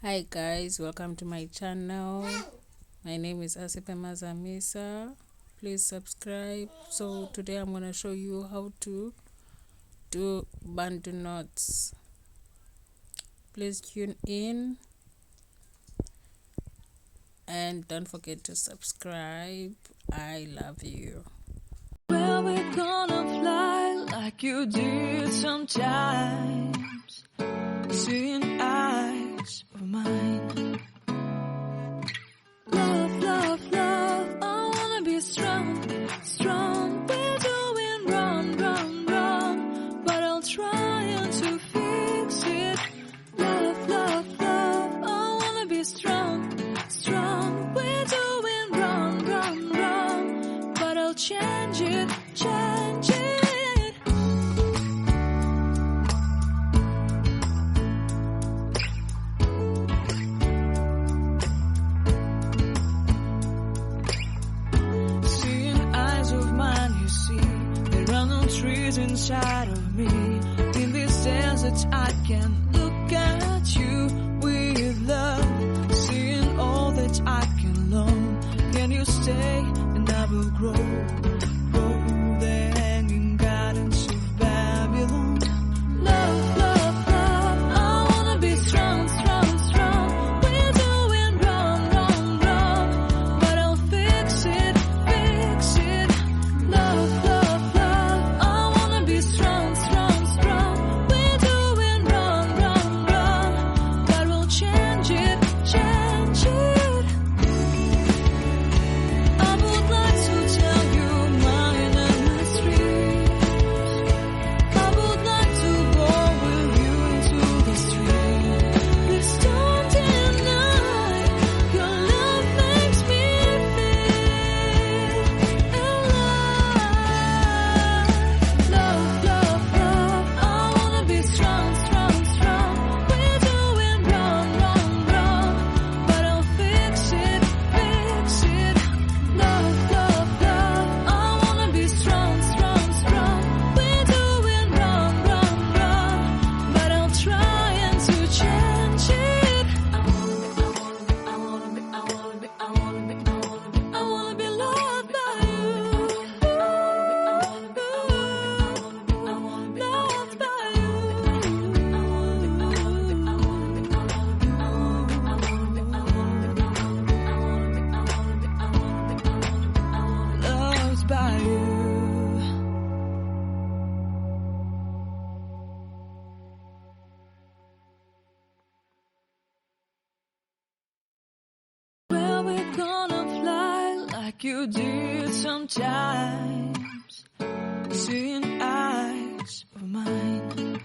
Hi guys, welcome to my channel. My name is Asipe Mazamisa. Please subscribe. So today I'm going to show you how to do Bantu knots. Please tune in and don't forget to subscribe. I love you. Well, we're gonna fly like you did sometimes, seeing eyes of mine. Love, love, love, I wanna be strong, strong. We're doing wrong, wrong, wrong, but I'll try to fix it. Love, love, love, I wanna be strong, strong. We're doing wrong, wrong, wrong, but I'll change it, change it. Seeing eyes of mine, you see, there are no trees inside of me. In this desert, I can look at you with love. Seeing all that I can learn. Can you stay and I will grow? The hanging gardens of Babylon. Love, love, love, I wanna be strong, strong, strong. We're doing wrong, wrong, wrong, but I'll fix it, fix it. Love, love, love, I wanna be strong, strong, strong. We're doing wrong, wrong, wrong, but we'll change it, change it. I would like to tell you mine and my street. I would like to go with you into the street. Please don't deny your love makes me feel alive. Love, love, love, I wanna be strong, strong, strong. We're doing wrong, wrong, wrong, but I'll fix it, fix it. Love, love, love, I wanna be strong, strong, strong. We're doing wrong, wrong, wrong, but I'll try to change it. I wanna be loved by you. Loved by you. Loved by you. Well, we're gonna fly like you did sometimes, seeing eyes of mine.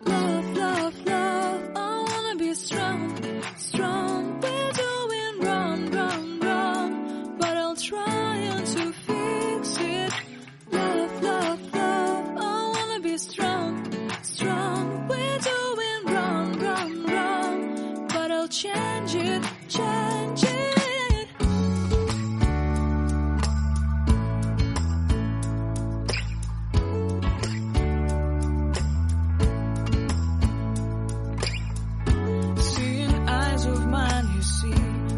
Love, love, love, I wanna be strong, strong. We're doing wrong, wrong, wrong, but I'll try to fix it. Love, love, love, I wanna be strong, strong. We're doing wrong, wrong, wrong, but I'll change it, change it. Seeing eyes of mine, you see,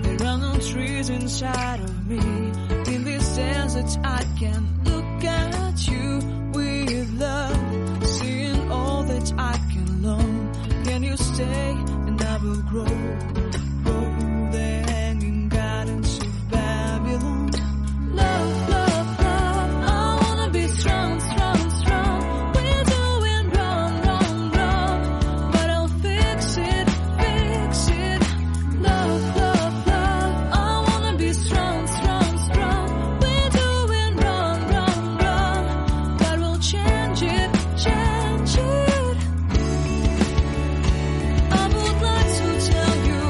there are no trees inside of me. In this desert, I can look at you with love. Seeing all that I can learn. Can you stay and I will grow? The hanging gardens of Babylon. Love, love, love, I wanna be strong, strong, strong. We're doing wrong, wrong, wrong, but I'll fix it, fix it. Love, love, love, I wanna be strong, strong, strong. We're doing wrong, wrong, wrong, but we'll change it, change it. I would like to tell you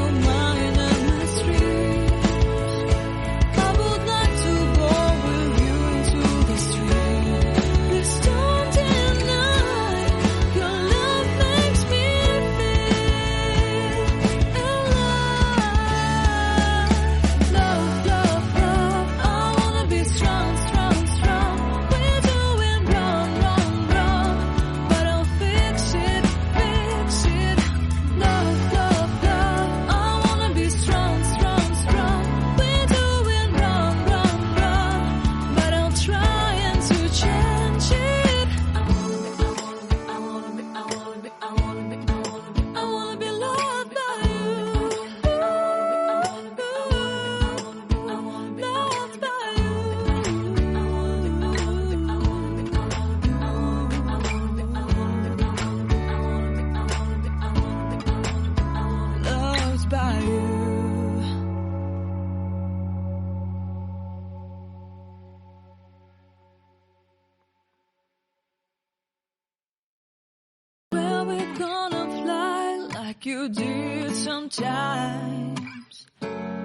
like you did sometimes.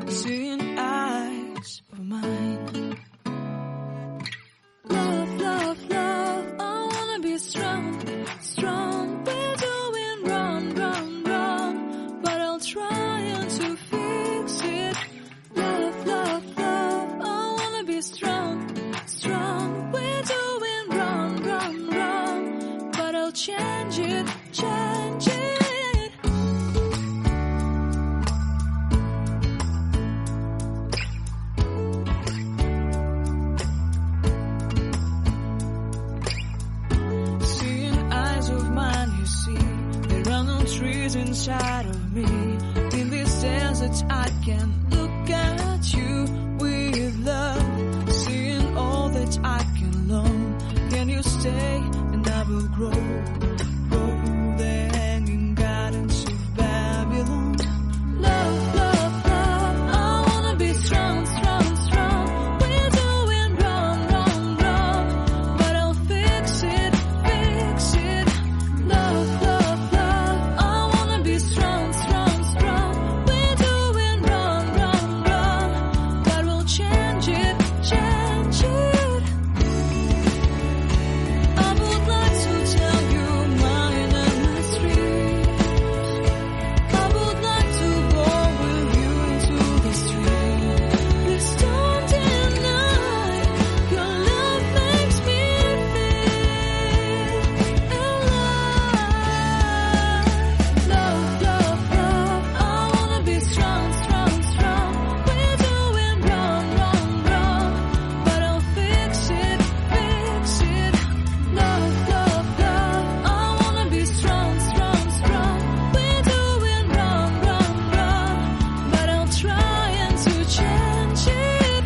Seeing eyes of mine. Love, love, love, I wanna be strong, strong. We're doing wrong, wrong, wrong, but I'll try to fix it. Love, love, love, I wanna be strong, strong. We're doing wrong, wrong, wrong, but I'll change it, change it. Trees inside of me. In this desert I can look at you with love. Seeing all that I can learn. Can you stay and I will grow? Grow the hanging gardens of Babylon. Love, love, love, I wanna be strong, strong, strong. We're doing wrong, wrong, wrong, but I'll fix it, fix it. Love, love, strong, strong, strong. We're doing wrong, wrong, wrong, but we'll change it, change it. I would like to tell you mine and my street. I would like to go with you into the street. Please don't deny your love makes me feel alive. Love, love, love, I wanna be strong, strong, strong. We're doing wrong, wrong, wrong, but I'll fix it, fix it. Love, love, love, I wanna be strong, strong, strong. We're doing wrong, wrong, wrong, but I'll try to change it.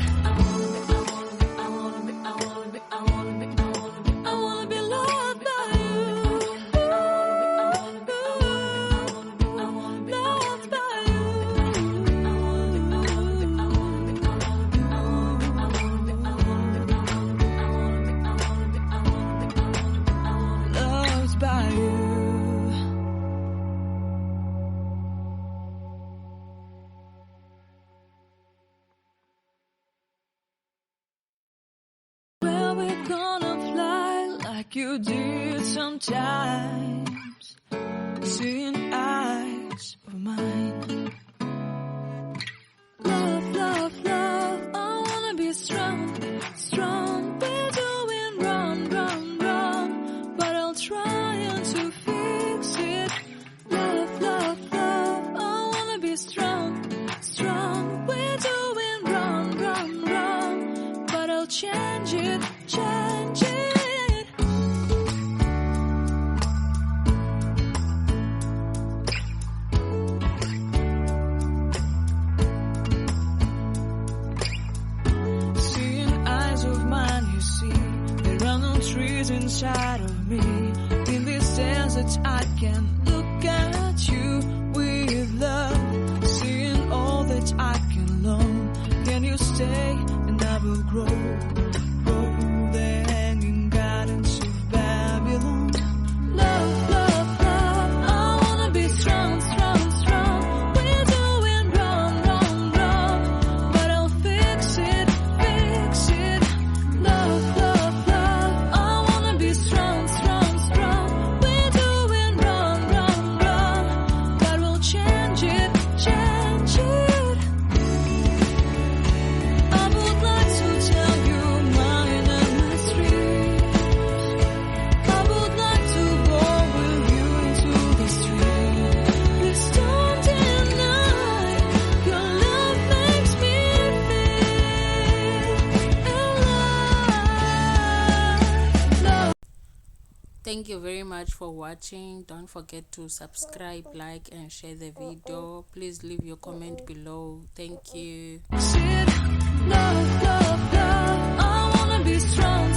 I wanna be loved by you. Loved by you. Loved by you. Where we're gonna fly like you did sometimes. Seeing eyes of mine. Love, love, love, I wanna be strong, strong. We're doing wrong, wrong, wrong, but I'll try to fix it. Love, love, love, I wanna be strong, strong. We're doing wrong, wrong, wrong, but I'll change it, change it. Seeing eyes of mine, you see, there are no trees inside of me. In this desert I can look at you with love. Seeing all that I can learn. Can you stay and I will grow? Grow the hanging gardens of Babylon. Love, love, love, I wanna be strong, strong, strong. We're doing wrong, wrong, wrong, but I'll fix it, fix it. Love, love, love, I wanna be strong, strong, strong. We're doing wrong, wrong, wrong, but we'll change it, change it. I would like to tell you mine and my street. I would like to go with you into the street. Please don't deny your love makes me feel alive. Love. Thank you very much for watching. Don't forget to subscribe, like and share the video. Please leave your comment below. Thank you. Love, love, love, I wanna be strong,